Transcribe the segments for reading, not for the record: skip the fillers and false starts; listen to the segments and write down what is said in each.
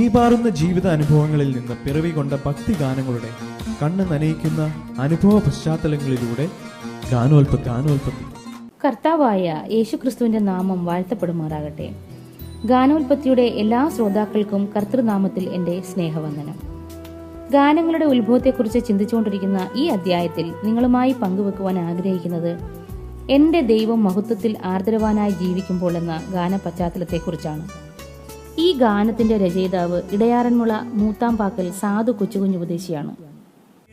തീപാറുന്ന ജീവിത അനുഭവങ്ങളിൽ നിന്ന് പിറവികൊണ്ട ഭക്തിഗാനങ്ങളുടെ കണ്ണ് നനയിക്കുന്ന അനുഭവ പശ്ചാത്തലങ്ങളിലൂടെ ഗാനോൽപ്പത്തി. കർത്താവായ യേശുക്രിസ്തുവിന്റെ നാമം വാഴ്ത്തപ്പെടുമാറാകട്ടെ. ഗാനോൽപ്പത്തിയുടെ എല്ലാ ശ്രോതാക്കൾക്കും കർത്തൃനാമത്തിൽ എന്റെ സ്നേഹവന്ദനം. ഗാനങ്ങളുടെ ഉത്ഭവത്തെക്കുറിച്ച് ചിന്തിച്ചുകൊണ്ടിരിക്കുന്ന ഈ അധ്യായത്തിൽ നിങ്ങളുമായി പങ്കുവെക്കുവാൻ ആഗ്രഹിക്കുന്നത് എന്റെ ദൈവം മഹത്വത്തിൽ ആർദ്രവാനായി ജീവിക്കുമ്പോൾ എന്ന ഗാന പശ്ചാത്തലത്തെക്കുറിച്ചാണ്. ഈ ഗാനത്തിന്റെ രചയിതാവ് ഇടയാറന്മുള മൂത്താംപാക്കൽ സാധു കൊച്ചുകുഞ്ഞുപദേശിയാണ്.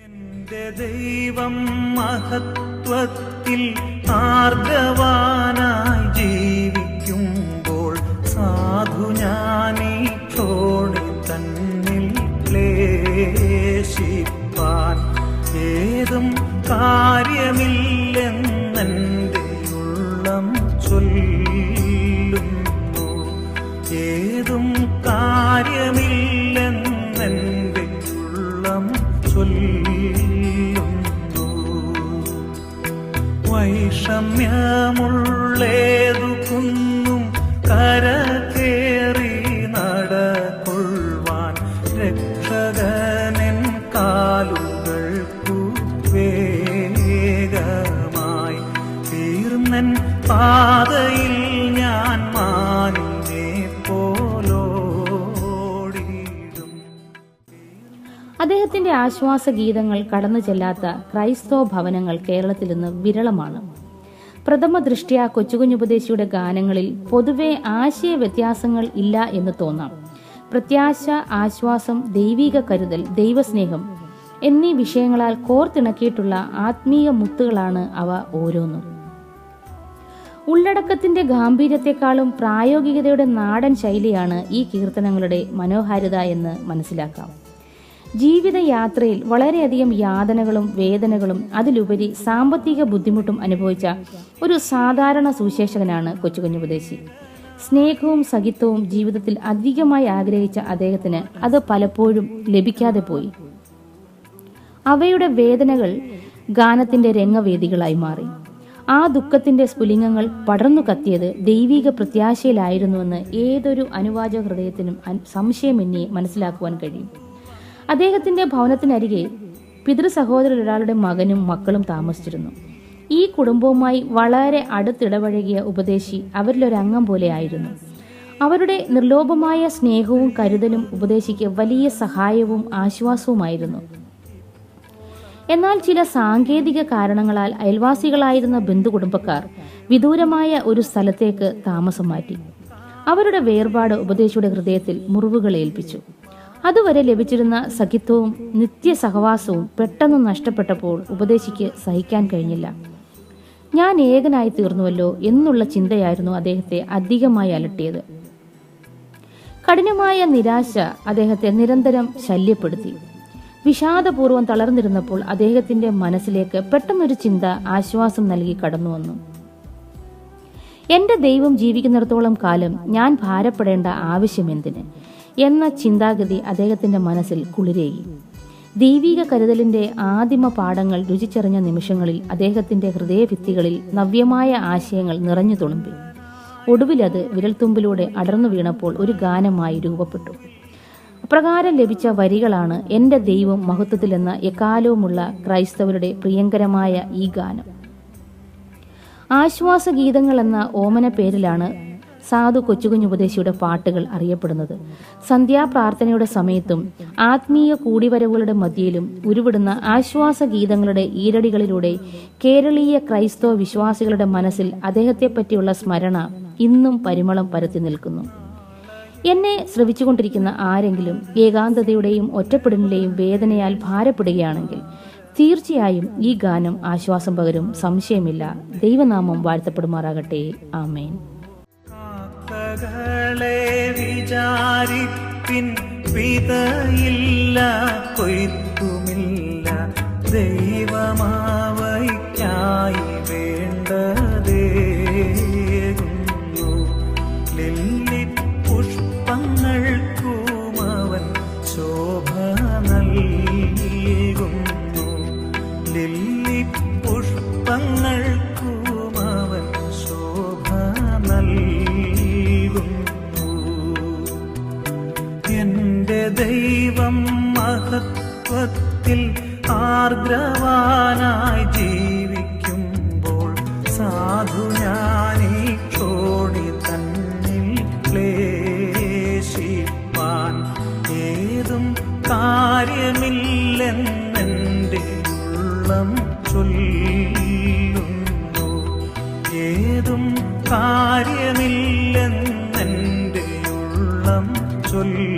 എന്റെ ദൈവം മഹത്വത്തിൽ ആർദ്രവാനായി ജീവിക്കുമ്പോൾ സാധു ഞാനീ തോണി തന്നിൽ ക്ലേശിപ്പാൻ ഏതും കാര്യമില്ലെന്നെന്റെ ഉള്ളം ചൊല്ലുന്നു. ഏതും കാര്യമില്ലെന്നെന്റെ ഉള്ളം ചൊല്ലുന്നു. വൈഷമ്യമുള്ളേതു കുന്നും കരകേറി നടക്കൊള്ളുവാൻ രക്ഷകനെൻ കാലുകൾക്കു വേഗമായി തീർന്നൻ പാതയിൽ ഞാൻ മാനിനെ പോലോടിയിടും. അദ്ദേഹത്തിന്റെ ആശ്വാസഗീതങ്ങൾ കടന്നു ചെല്ലാത്ത ക്രൈസ്തവ ഭവനങ്ങൾ കേരളത്തിൽ ഇന്ന് വിരളമാണ്. പ്രഥമ ദൃഷ്ട്യാ കൊച്ചുകുഞ്ഞുപദേശിയുടെ ഗാനങ്ങളിൽ പൊതുവെ ആശയ വ്യത്യാസങ്ങൾ ഇല്ല എന്ന് തോന്നാം. പ്രത്യാശ, ആശ്വാസം, ദൈവിക കരുതൽ, ദൈവസ്നേഹം എന്നീ വിഷയങ്ങളാൽ കോർത്തിണക്കിയിട്ടുള്ള ആത്മീയ മുത്തുകളാണ് അവ ഓരോന്നും. ഉള്ളടക്കത്തിന്റെ ഗാംഭീര്യത്തെക്കാളും പ്രായോഗികതയുടെ നാടൻ ശൈലിയാണ് ഈ കീർത്തനങ്ങളുടെ മനോഹാരിത എന്ന് മനസ്സിലാക്കാം. ജീവിതയാത്രയിൽ വളരെയധികം യാതനകളും വേദനകളും അതിലുപരി സാമ്പത്തിക ബുദ്ധിമുട്ടും അനുഭവിച്ച ഒരു സാധാരണ സുവിശേഷകനാണ് കൊച്ചുകുഞ്ഞുപദേശി. സ്നേഹവും സഖിത്വവും ജീവിതത്തിൽ അധികമായി ആഗ്രഹിച്ച അദ്ദേഹത്തിന് അത് പലപ്പോഴും ലഭിക്കാതെ പോയി. അവയുടെ വേദനകൾ ഗാനത്തിന്റെ രംഗവേദികളായി മാറി. ആ ദുഃഖത്തിന്റെ സ്ഫുലിംഗങ്ങൾ പടർന്നു കത്തിയത് ദൈവിക പ്രത്യാശയിലായിരുന്നുവെന്ന് ഏതൊരു അനുവാചക ഹൃദയത്തിനും സംശയമെന്നേ മനസ്സിലാക്കുവാൻ കഴിയും. അദ്ദേഹത്തിന്റെ ഭവനത്തിനരികെ പിതൃ സഹോദരൊരാളുടെ മകനും മക്കളും താമസിച്ചിരുന്നു. ഈ കുടുംബവുമായി വളരെ അടുത്തിടപഴകിയ ഉപദേശി അവരിലൊരംഗം പോലെ ആയിരുന്നു. അവരുടെ നിർലോഭമായ സ്നേഹവും കരുതലും ഉപദേശിക്ക് വലിയ സഹായവും ആശ്വാസവുമായിരുന്നു. എന്നാൽ ചില സാങ്കേതിക കാരണങ്ങളാൽ അയൽവാസികളായിരുന്ന ബന്ധുകുടുംബക്കാർ വിദൂരമായ ഒരു സ്ഥലത്തേക്ക് താമസം മാറ്റി. അവരുടെ വേർപാട് ഉപദേശിയുടെ ഹൃദയത്തിൽ മുറിവുകൾ ഏൽപ്പിച്ചു. അതുവരെ ലഭിച്ചിരുന്ന സഖിത്വവും നിത്യസഹവാസവും പെട്ടെന്ന് നഷ്ടപ്പെട്ടപ്പോൾ ഉപദേശിക്ക് സഹിക്കാൻ കഴിഞ്ഞില്ല. ഞാൻ ഏകനായി തീർന്നുവല്ലോ എന്നുള്ള ചിന്തയായിരുന്നു അദ്ദേഹത്തെ അധികമായി അലട്ടിയത്. കഠിനമായ നിരാശ അദ്ദേഹത്തെ നിരന്തരം ശല്യപ്പെടുത്തി. വിഷാദപൂർവ്വം തളർന്നിരുന്നപ്പോൾ അദ്ദേഹത്തിന്റെ മനസ്സിലേക്ക് പെട്ടെന്നൊരു ചിന്ത ആശ്വാസം നൽകി കടന്നു വന്നു. എന്റെ ദൈവം ജീവിക്കുന്നിടത്തോളം കാലം ഞാൻ ഭാരപ്പെടേണ്ട ആവശ്യമെന്തിന് എന്ന ചിന്താഗതി അദ്ദേഹത്തിന്റെ മനസ്സിൽ കുളിരേകി. ദൈവിക കരുതലിന്റെ ആദിമ പാഠങ്ങൾ രുചിച്ചറിഞ്ഞ നിമിഷങ്ങളിൽ അദ്ദേഹത്തിന്റെ ഹൃദയഭിത്തികളിൽ നവ്യമായ ആശയങ്ങൾ നിറഞ്ഞു തുളുമ്പി. ഒടുവിലത് വിരൽത്തുമ്പിലൂടെ അടർന്നു വീണപ്പോൾ ഒരു ഗാനമായി രൂപപ്പെട്ടു. അപ്രകാരം ലഭിച്ച വരികളാണ് എന്റെ ദൈവം മഹത്വത്തിൽ എന്ന എക്കാലവുമുള്ള ക്രൈസ്തവരുടെ പ്രിയങ്കരമായ ഈ ഗാനം. ആശ്വാസഗീതങ്ങൾ എന്ന ഓമന പേരിലാണ് സാധു കൊച്ചുകുഞ്ഞുപദേശിയുടെ പാട്ടുകൾ അറിയപ്പെടുന്നത്. സന്ധ്യാപ്രാർത്ഥനയുടെ സമയത്തും ആത്മീയ കൂടിവരവുകളുടെ മധ്യയിലും ഉരുവിടുന്ന ആശ്വാസഗീതങ്ങളുടെ ഈരടികളിലൂടെ കേരളീയ ക്രൈസ്തവ വിശ്വാസികളുടെ മനസ്സിൽ അദ്ദേഹത്തെപ്പറ്റിയുള്ള സ്മരണ ഇന്നും പരിമളം പരത്തി നിൽക്കുന്നു. എന്നെ ശ്രവിച്ചുകൊണ്ടിരിക്കുന്ന ആരെങ്കിലും ഏകാന്തതയുടെയും ഒറ്റപ്പെടലിന്റെയും വേദനയാൽ ഭാരപ്പെടുകയാണെങ്കിൽ തീർച്ചയായും ഈ ഗാനം ആശ്വാസം പകരും, സംശയമില്ല. ദൈവനാമം വാഴ്ത്തപ്പെടുമാറാകട്ടെ. ആമേൻ. വിചാരിപ്പിൻ വിതയില്ല, കൊയ്ത്തുമില്ല, ദൈവമാവയ്ക്കായി വേണ്ടതേകുന്നു. ലില്ലി പുഷ്പങ്ങൾക്കും അവൻ ശോഭ നൽകുന്നു. ലില്ലി പുഷ്പങ്ങൾക്കും അവൻ ശോഭ നൽകുന്നു. എന്റെ മഹത്വത്തിൽ ആർദ്രവാനായി ജീവിക്കുമ്പോൾ സാധു ഞാനീ കോടി തന്നിൽ ക്ലേശിപ്പാൻ ഏതും കാര്യമില്ലെന്നെൻ്റെ ഉള്ളം ചൊല്ലുന്നു. ഏതും കാര്യമില്ലെന്നെൻ്റെ ഉള്ളം ചൊല്ലുന്നു.